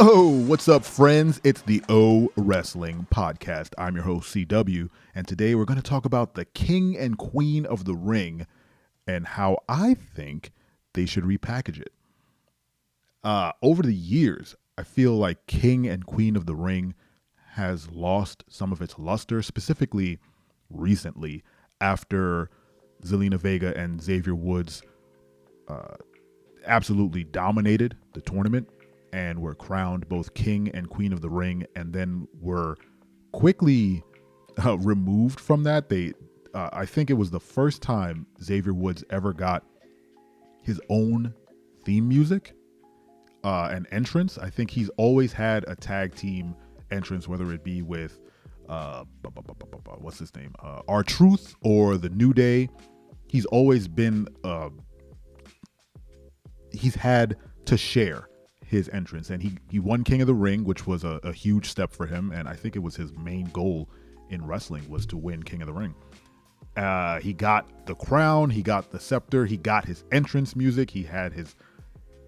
Oh, what's up, friends? It's the O Wrestling Podcast. I'm your host, CW, and today we're going to talk about the King and Queen of the Ring and how I think they should repackage it. Over the years, I feel like King and Queen of the Ring has lost some of its luster, specifically recently after Zelina Vega and Xavier Woods absolutely dominated the tournament and were crowned both King and Queen of the Ring, and then were quickly removed from that. I think it was the first time Xavier Woods ever got his own theme music and entrance. I think he's always had a tag team entrance, whether it be with what's his name, R-Truth or the New Day. He's always been he's had to share his entrance, and he won King of the Ring, which was a huge step for him, and I think it was his main goal in wrestling was to win King of the Ring. He got the crown, he got the scepter, he got his entrance music, he had his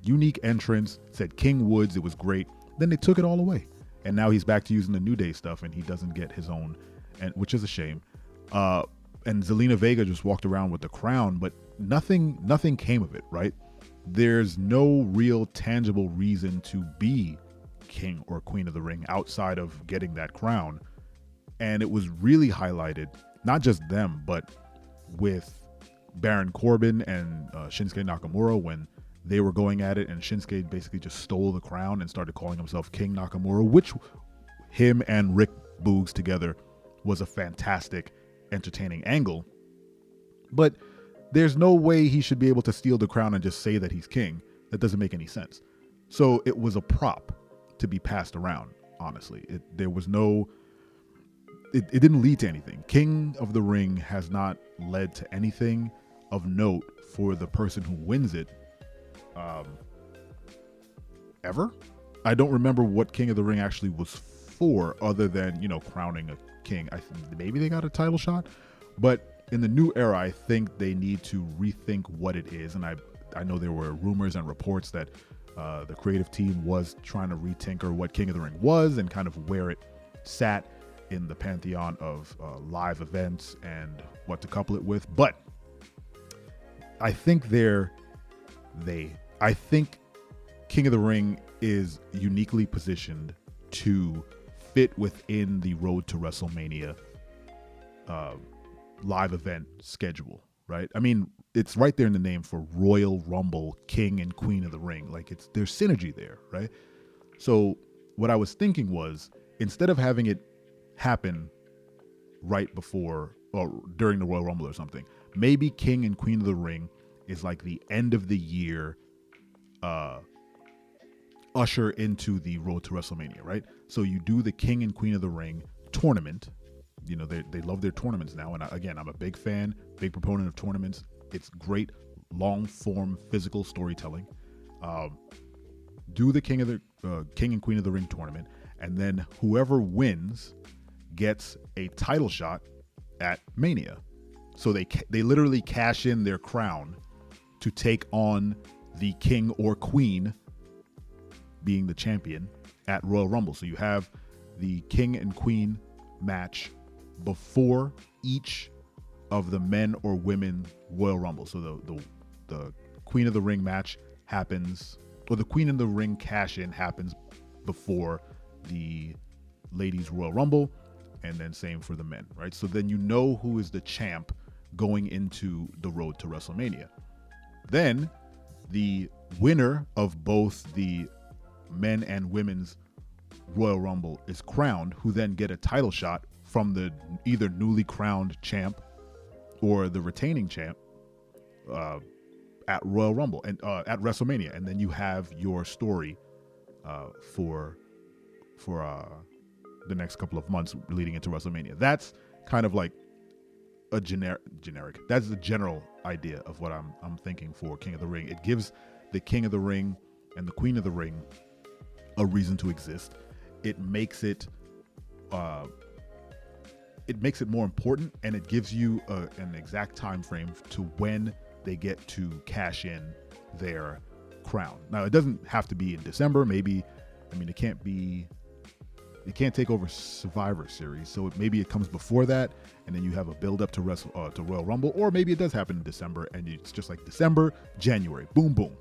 unique entrance, said King Woods, it was great. Then they took it all away, and now he's back to using the New Day stuff, and he doesn't get his own, and which is a shame. And Zelina Vega just walked around with the crown, but nothing came of it, right? There's no real tangible reason to be King or Queen of the Ring outside of getting that crown. And it was really highlighted, not just them, but with Baron Corbin and Shinsuke Nakamura when they were going at it, and Shinsuke basically just stole the crown and started calling himself King Nakamura, which him and Rick Boogs together was a fantastic, entertaining angle. But there's no way he should be able to steal the crown and just say that he's king. That doesn't make any sense. So it was a prop to be passed around, honestly. It didn't lead to anything. King of the Ring has not led to anything of note for the person who wins it ever. I don't remember what King of the Ring actually was for, other than, crowning a king. Maybe they got a title shot, but in the new era, I think they need to rethink what it is. And I know there were rumors and reports that the creative team was trying to retinker what King of the Ring was and kind of where it sat in the pantheon of live events and what to couple it with. But I think I think King of the Ring is uniquely positioned to fit within the Road to WrestleMania live event schedule, right? I mean, it's right there in the name for Royal Rumble, King and Queen of the Ring. Like, there's synergy there, right? So what I was thinking was, instead of having it happen right before or during the Royal Rumble or something, maybe King and Queen of the Ring is like the end of the year usher into the Road to WrestleMania, right? So you do the King and Queen of the Ring tournament. They love their tournaments now, and again, I'm a big fan, big proponent of tournaments. It's great long form physical storytelling. Do the King and Queen of the Ring tournament, and then whoever wins gets a title shot at Mania. So they literally cash in their crown to take on the King or Queen, being the champion, at Royal Rumble. So you have the King and Queen match before each of the men or women Royal Rumble. So the Queen of the Ring match happens, or the Queen of the Ring cash in happens before the ladies Royal Rumble, and then same for the men, right? So then you know who is the champ going into the Road to WrestleMania. Then the winner of both the men and women's Royal Rumble is crowned, who then get a title shot from the either newly crowned champ or the retaining champ at Royal Rumble and at WrestleMania, and then you have your story for the next couple of months leading into WrestleMania. That's kind of like a generic. That's the general idea of what I'm thinking for King of the Ring. It gives the King of the Ring and the Queen of the Ring a reason to exist. It makes it more important, and it gives you an exact time frame to when they get to cash in their crown. Now, it doesn't have to be in December. Maybe I mean, it can't take over Survivor Series, so maybe it comes before that, and then you have a build up to Royal Rumble, or maybe it does happen in December, and it's just like December, January, boom, boom,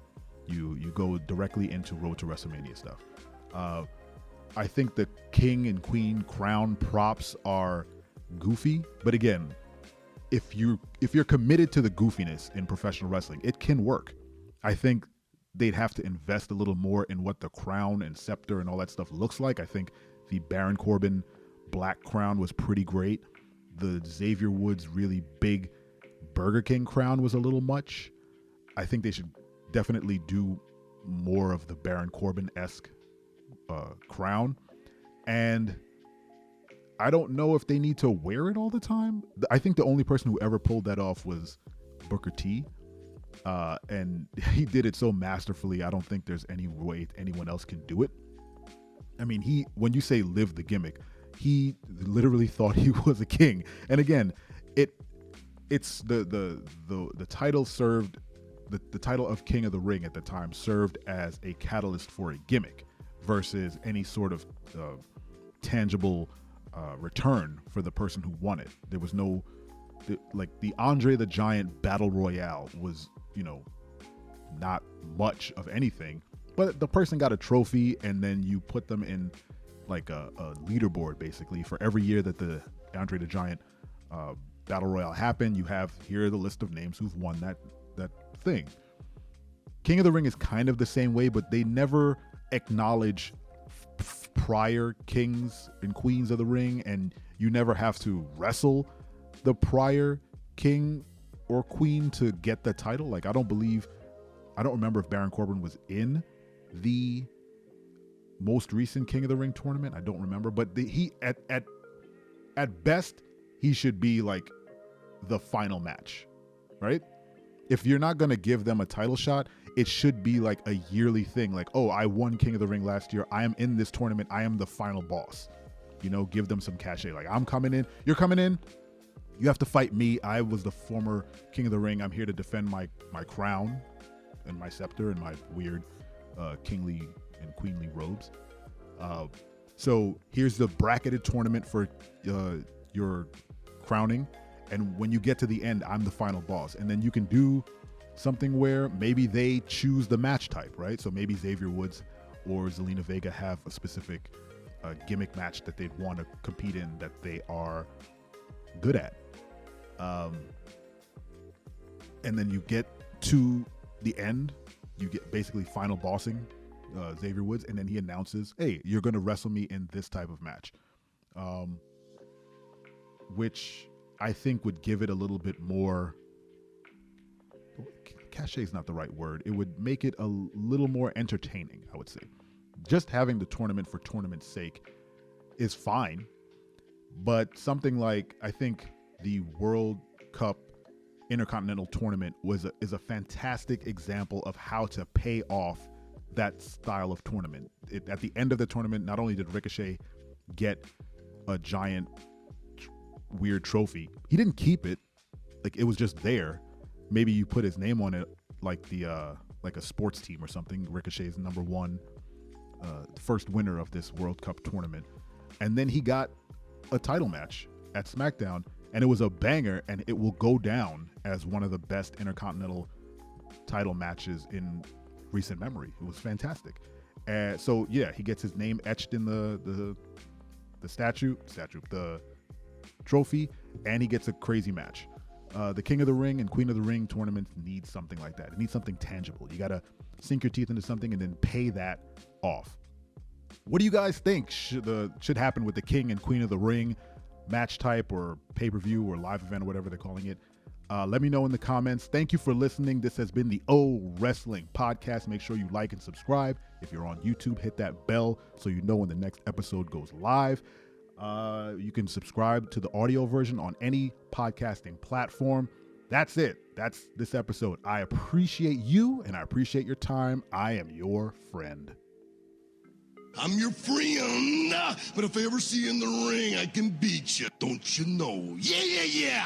you go directly into Road to WrestleMania stuff. I think the King and Queen crown props are goofy, but again, if you're committed to the goofiness in professional wrestling, it can work. I think they'd have to invest a little more in what the crown and scepter and all that stuff looks like. I think the Baron Corbin black crown was pretty great. The Xavier Woods really big Burger King crown was a little much. I think they should definitely do more of the Baron Corbin-esque crown. And I don't know if they need to wear it all the time. I think the only person who ever pulled that off was Booker T. And he did it so masterfully. I don't think there's any way anyone else can do it. I mean, when you say live the gimmick, he literally thought he was a king. And again, it's the title served, the title of King of the Ring at the time served as a catalyst for a gimmick versus any sort of tangible return for the person who won it. There was no, like the Andre the Giant Battle Royale was, not much of anything. But the person got a trophy, and then you put them in like a leaderboard, basically, for every year that the Andre the Giant Battle Royale happened. You have here the list of names who've won that thing. King of the Ring is kind of the same way, but they never acknowledge prior kings and queens of the ring, and you never have to wrestle the prior king or queen to get the title. Like, I don't remember if Baron Corbin was in the most recent King of the Ring tournament. I don't remember, but he at best he should be like the final match, right? If you're not going to give them a title shot, it should be like a yearly thing. Like, oh, I won King of the Ring last year. I am in this tournament. I am the final boss. Give them some cachet. Like, I'm coming in. You're coming in. You have to fight me. I was the former King of the Ring. I'm here to defend my crown and my scepter and my weird kingly and queenly robes. So here's the bracketed tournament for your crowning. And when you get to the end, I'm the final boss. And then you can do something where maybe they choose the match type, right? So maybe Xavier Woods or Zelina Vega have a specific gimmick match that they'd want to compete in that they are good at. And then you get to the end, you get basically final bossing Xavier Woods, and then he announces, hey, you're going to wrestle me in this type of match. Which I think would give it a little bit more, cachet is not the right word. It would make it a little more entertaining, I would say. Just having the tournament for tournament's sake is fine. But something like, I think the World Cup Intercontinental Tournament is a fantastic example of how to pay off that style of tournament. At the end of the tournament, not only did Ricochet get a giant weird trophy, he didn't keep it. Like, it was just there. Maybe you put his name on it, like like a sports team or something. Ricochet's #1 first winner of this World Cup tournament, and then he got a title match at SmackDown, and it was a banger, and it will go down as one of the best Intercontinental title matches in recent memory. It was fantastic. So yeah, he gets his name etched in the trophy, and he gets a crazy match. The King of the Ring and Queen of the Ring tournaments need something like that. It needs something tangible. You got to sink your teeth into something and then pay that off. What do you guys think should happen with the King and Queen of the Ring match type or pay-per-view or live event or whatever they're calling it? Let me know in the comments. Thank you for listening. This has been the O Wrestling Podcast. Make sure you like and subscribe. If you're on YouTube, hit that bell so you know when the next episode goes live. You can subscribe to the audio version on any podcasting platform. That's it. That's this episode. I appreciate you and I appreciate your time. I am your friend. I'm your friend, but if I ever see you in the ring, I can beat you. Don't you know? Yeah, yeah, yeah.